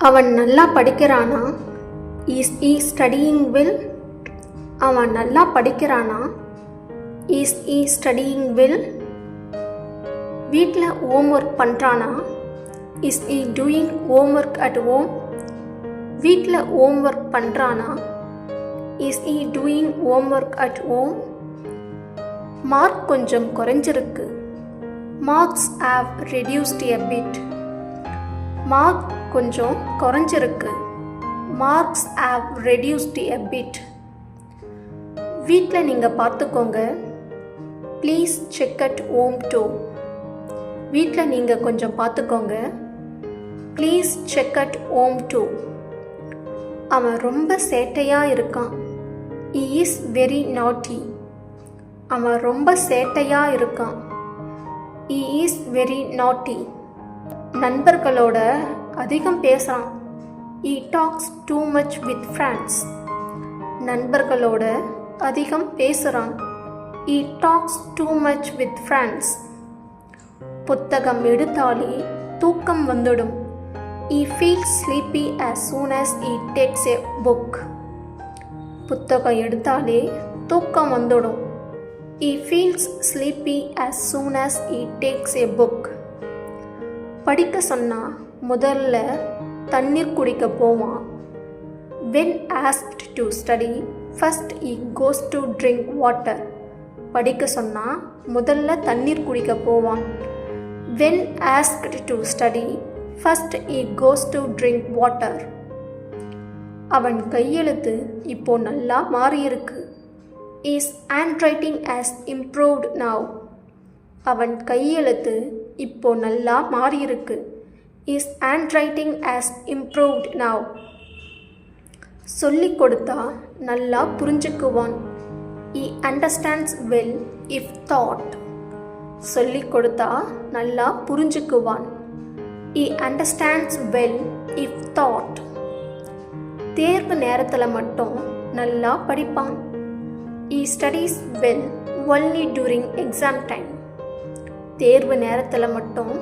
அவன் நல்லா படிக்கிறானா? Is he studying well? அவன் நல்லா படிக்கிறானா? Is he studying well? வீட்டில் ஹோம்ஒர்க் பண்ணுறானா? Is he doing homework at home? வீட்டில் ஹோம்ஒர்க் பண்ணுறானா? Is he doing homework at home? Mark கொஞ்சம் குறைஞ்சிருக்கு. Marks have reduced a bit. Mark கொஞ்சம் குறைஞ்சிருக்கு. Marks have reduced a bit. வீட்டில் நீங்கள் பார்த்துக்கோங்க. Please check at home too. வீட்டில் நீங்கள் கொஞ்சம் பார்த்துக்கோங்க. Please check at home too. அவன் ரொம்ப சேட்டையாக இருக்கான். ஹி இஸ் வெரி நாட்டி. அவன் ரொம்ப சேட்டையாக இருக்கான். ஹி இஸ் வெரி நாட்டி. நண்பர்களோட அதிகம் பேசுகிறான். He tax too much with friends. நண்பர்களோட அதிகம் பேசுகிறான். He tax too much with friends. புத்தகம் எடுத்தாலே தூக்கம் வந்துடும். He feels sleepy as soon as he takes a book. புத்தகம் எடுத்தாலே தூக்கம் வந்துடும். He feels sleepy as soon as he takes a book. படிக்க சொன்னா முதல்ல தண்ணீர் குடிக்க போவான். When asked to study, first he goes to drink water. படிக்க சொன்னா முதல்ல தண்ணீர் குடிக்க போவான். When asked to study, first he goes to drink water. அவன் கையெழுத்து இப்போ நல்லா மாறியிருக்கு. His handwriting has improved now. அவன் கையெழுத்து இப்போ நல்லா மாறியிருக்கு. His handwriting has improved now. சொல்லிக் கொடுத்தா நல்லா புரிஞ்சுக்குவான். He understands well if taught. சொல்லிக் கொடுத்தா நல்லா புரிஞ்சுக்குவான். He understands well if taught. தேர்வு நேரத்தில் மட்டும் நல்லா படிப்பான். He studies well only during exam time. தேர்வு நேரத்தில் மட்டும்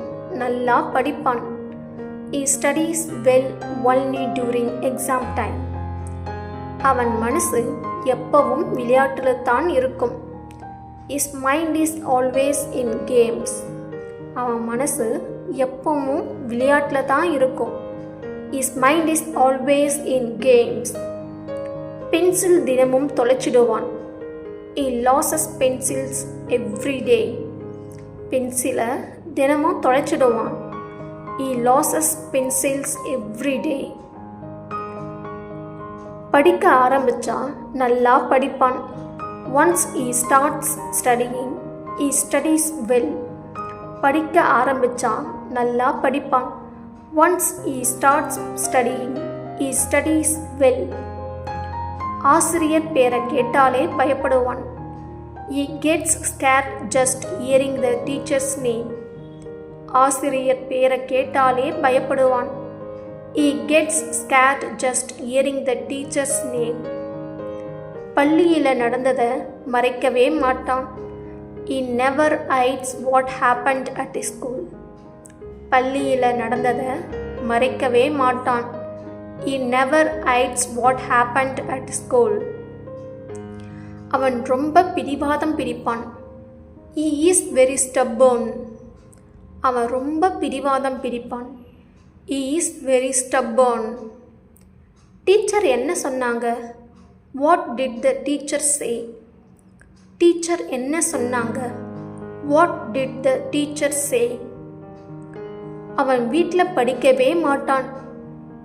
நல்லா படிப்பான். He studies well only during exam time. அவன் மனசு எப்பவும் விளையாட்டில் தான் இருக்கும். His mind is always in games. அவன் மனசு எப்பவும் விளையாட்டில் தான் இருக்கும். His mind is always in games. Pencil தினமும் தொலைச்சிடுவான். He loses pencils every day. பென்சிலை தினமும் தொலைச்சிடுவான். He loses pencils every day. படிக்க ஆரம்பிச்சா நல்லா படிப்பான். Once he starts studying, he studies well. படிக்க ஆரம்பிச்சா நல்லா படிப்பான். Once he starts studying, he studies well. ஆசிரியர் பேரை கேட்டாலே பயப்படுவான். He gets scared just hearing the teacher's name. ஆசிரியர் பேரை கேட்டாலே பயப்படுவான். He gets scared just hearing the teacher's name. பள்ளியில் நடந்ததை மறைக்கவே மாட்டான். He never hides what happened at school. பள்ளியில் நடந்ததை மறைக்கவே மாட்டான். He never hides what happened at school. அவன் ரொம்ப பிடிவாதம் பிடிப்பான். He is very stubborn. அவன் ரொம்ப பிடிவாதம் பிடிப்பான். He is very stubborn. Teacher என்ன சொன்னாங்க? What did the teacher say? Teacher என்ன சொன்னாங்க? What did the teacher say? அவன் வீட்டில் படிக்கவே மாட்டான்.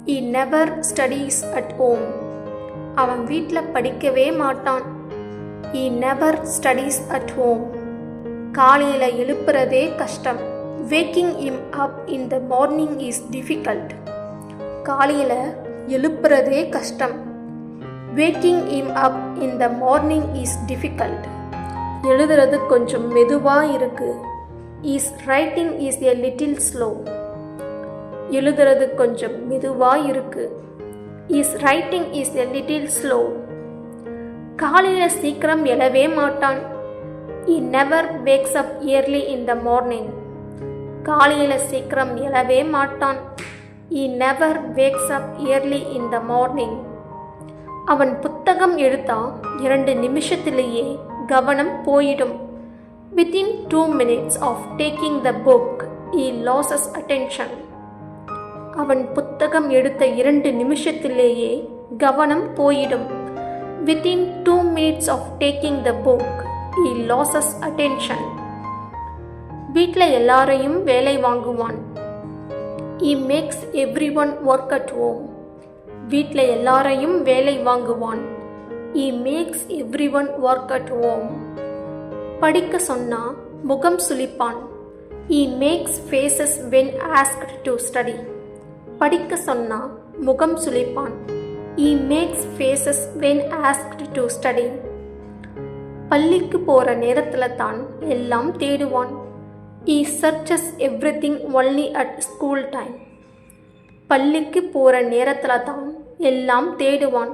He never studies at home. அவன் வீட்டில் படிக்கவே மாட்டான். He never studies at home. காலையில் எழுப்புறதே கஷ்டம். Waking him up in the morning is difficult. காலையில் எழுப்புறதே கஷ்டம். Waking him up in the morning is difficult. எழுதுறது கொஞ்சம் மெதுவாக இருக்கு. His writing is a little slow. எழுதுறது கொஞ்சம் மெதுவாக இருக்கு. His writing is a little slow. காலையில் சீக்கிரம் எழவே மாட்டான். He never wakes up early in the morning. காலையில் சீக்கிரம் எழவே மாட்டான். He never wakes up early in the morning. அவன் புத்தகம் எடுத்தா 2 நிமிஷத்திலேயே கவனம் போயிடும். Within 2 minutes of taking the book, he loses attention. அவன் புத்தகம் எடுத்த 2 நிமிஷத்திலேயே கவனம் போயிடும். Within 2 minutes of taking the book, he loses attention. வீட்டில் எல்லாரையும் வேலை வாங்குவான். He makes everyone work at home. வீட்டில் எல்லாரையும் வேலை வாங்குவான். He makes everyone work at home. படிக்க சொன்னா முகம் சுளிப்பான். He makes faces when asked to study. படிக்க சொன்னா முகம் சுளிப்பான். He makes faces when asked to study. பள்ளிக்கு போற நேரத்துல தான் எல்லாம் தேடுவான். He searches everything only at school time. பள்ளிக்கு போற நேரத்துல தான் எல்லாம் தேடுவான்.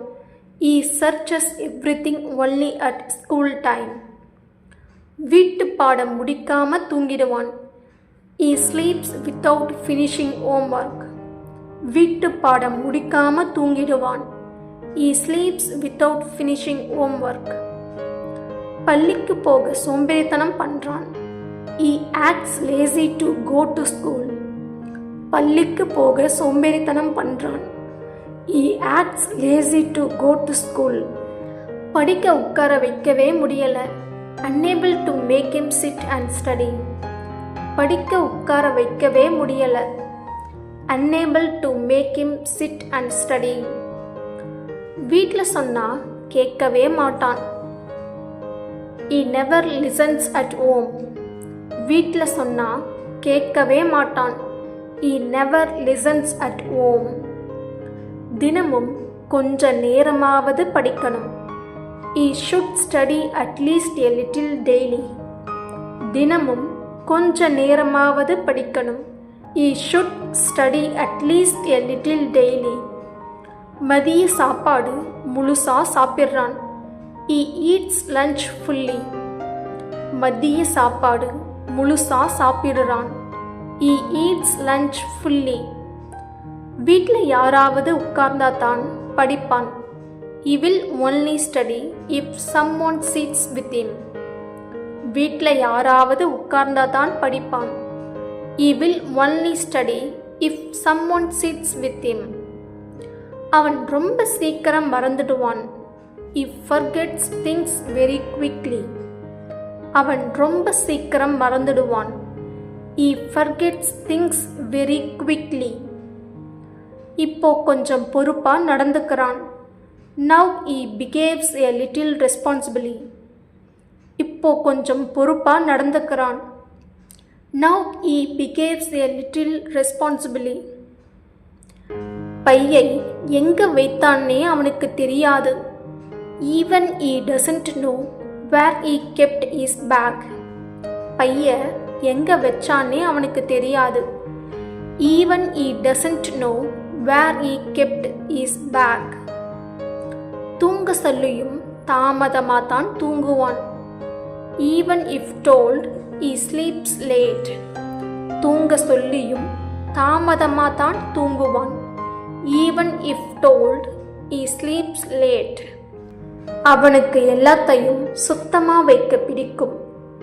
He searches everything only at school time. வீட்டு பாடம் முடிக்காம தூங்கிடுவான். He sleeps without finishing homework. வீட்டு பாடம் முடிக்காம தூங்கிடுவான். He sleeps without finishing homework. பள்ளிக்கு போக சோம்பேறித்தனம் பண்றான். He acts lazy to go to school. பள்ளிக்கு போக சோம்பேறித்தனம் பண்றான். He acts lazy to go to school. படிக்க உட்கார வைக்கவே முடியல. Unable to make him sit and study. படிக்க உட்கார வைக்கவே முடியல. Unable to make him sit and study. வீட்டில் சொன்னா கேட்கவே மாட்டான். He never listens at home. வீட்டில் சொன்னா கேட்கவே மாட்டான். He never listens at home. தினமும் கொஞ்ச நேரமாவது படிக்கணும். He should study at least a little daily. தினமும் கொஞ்ச நேரமாவது படிக்கணும். He should study at least a little daily. மதிய சாப்பாடு முழுசா சாப்பிட்றான். He eats lunch fully. மதிய சாப்பாடு முழுசா சாப்பிடுறான். He eats lunch fully. வீட்டில் யாராவது உட்கார்ந்தா தான் படிப்பான். He will only study if someone sits with him. வீட்டில் யாராவது உட்கார்ந்தா தான் படிப்பான். He will only study if someone sits with him. அவன் ரொம்ப சீக்கிரம் மறந்துடுவான். He forgets things very quickly. அவன் ரொம்ப சீக்கிரம் மறந்துடுவான். He forgets things very quickly. இப்போ கொஞ்சம் பொறுப்பா நடந்துக்கிறான். Now he behaves a little responsibly. இப்போ கொஞ்சம் பொறுப்பா நடந்துக்கிறான். Now he behaves a little responsibly. பையை எங்க வைத்தானே அவனுக்கு தெரியாது. Even he doesn't know where he kept his bag. பைய எங்க வச்சானே அவனுக்கு தெரியாது. Even he doesn't know where he kept his bag. தூங்க சொல்லியும் தாமதமா தான் தூங்குவான். Even if told, he sleeps late. தூங்க சொல்லியும் தாமதமா தான் தூங்குவான். Even if told, he sleeps late. அவனுக்கு எல்லாத்தையும் சுத்தமா வைக்க பிடிக்கும்.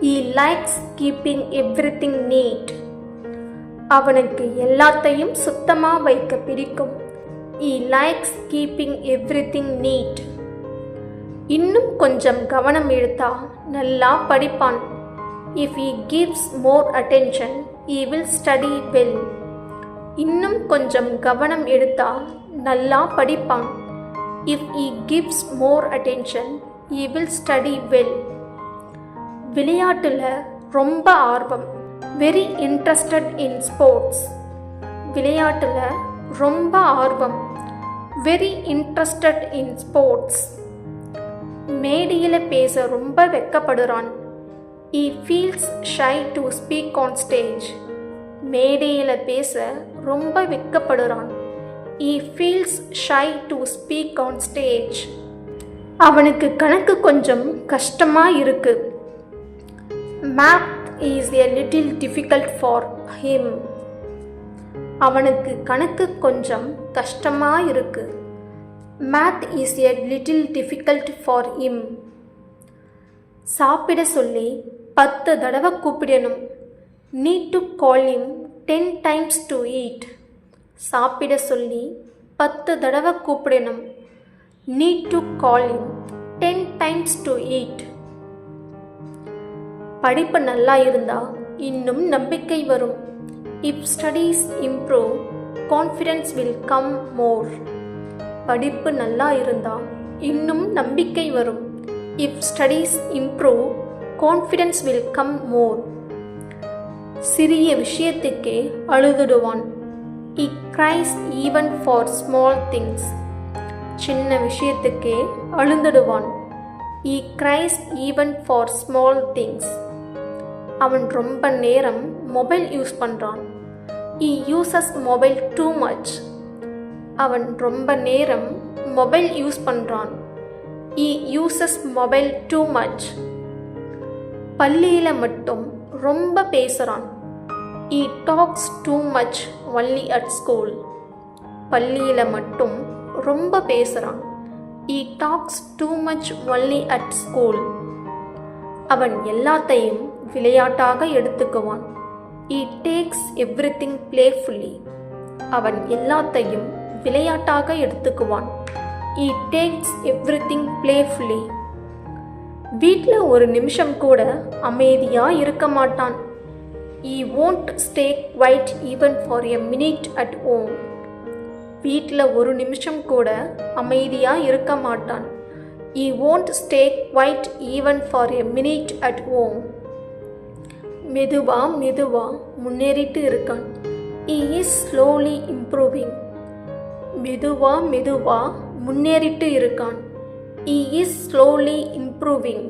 He likes keeping everything neat. அவனுக்கு எல்லாத்தையும் சுத்தமா வைக்க பிடிக்கும். He likes keeping everything neat. இன்னும் கொஞ்சம் கவனம் எடுத்தா நல்லா படிப்பான். If he gives more attention, he will study well. இன்னும் கொஞ்சம் கவனம் எடுத்தா நல்லா படிப்பான். If he gives more attention, he will study well. விளையாட்டுல ரொம்ப ஆர்வம். Very interested in sports. விளையாட்டுல ரொம்ப ஆர்வம். Very interested in sports. மேடையில் பேச ரொம்ப வெட்கப்படுறான். He feels shy to speak on stage. மேடையில் பேச ரொம்ப வெட்கப்படுறான். He feels shy to speak on stage. அவனுக்கு கணக்கு கொஞ்சம் கஷ்டமா இருக்கு. Math is a little difficult for him. அவனுக்கு கணக்கு கொஞ்சம் கஷ்டமா இருக்கு. Math is a little difficult for him. சாப்பிட சொல்லி 10 தடவை கூப்பிடணும். Need to call him 10 times to eat. சாப்பிட சொல்லி 10 தடவை கூப்பிடணும். Need to call him 10 times to eat. படிப்பு நல்லா இருந்தா இன்னும் நம்பிக்கை வரும். If studies improve, confidence will come more. படிப்பு நல்லா இருந்தா இன்னும் நம்பிக்கை வரும். If studies improve, confidence will come more. சிறிய விஷயத்துக்கே அழுதுடுவான். He cries even for small things. சின்ன விஷயத்துக்கே அழுதுடுவான். He cries even for small things. அவன் ரொம்ப நேரம் மொபைல் யூஸ் பண்ணுறான். He uses mobile too much. அவன் ரொம்ப நேரம் மொபைல் யூஸ் பண்ணுறான். He uses mobile too much. பள்ளியில் மட்டும் ரொம்ப பேசுகிறான். He talks too much only at school. பள்ளியில் மட்டும் ரொம்ப பேசுகிறான். He talks too much only at school. அவன் எல்லாத்தையும் விளையாட்டாக எடுத்துக்குவான். He takes everything playfully. அவன் எல்லாத்தையும் விளையாட்டாக எடுத்துக்குவான். He takes everything playfully. வீட்டில் ஒரு நிமிஷம் கூட அமைதியாக இருக்க மாட்டான். He won't stay quiet even for a minute at home. வீட்டில் ஒரு நிமிஷம் கூட அமைதியாக இருக்க மாட்டான். He won't stay quiet even for a minute at home. மெதுவா முன்னேறிட்டு இருக்கான். He is slowly improving. மெதுவா முன்னேறிட்டு இருக்கான். He is slowly improving.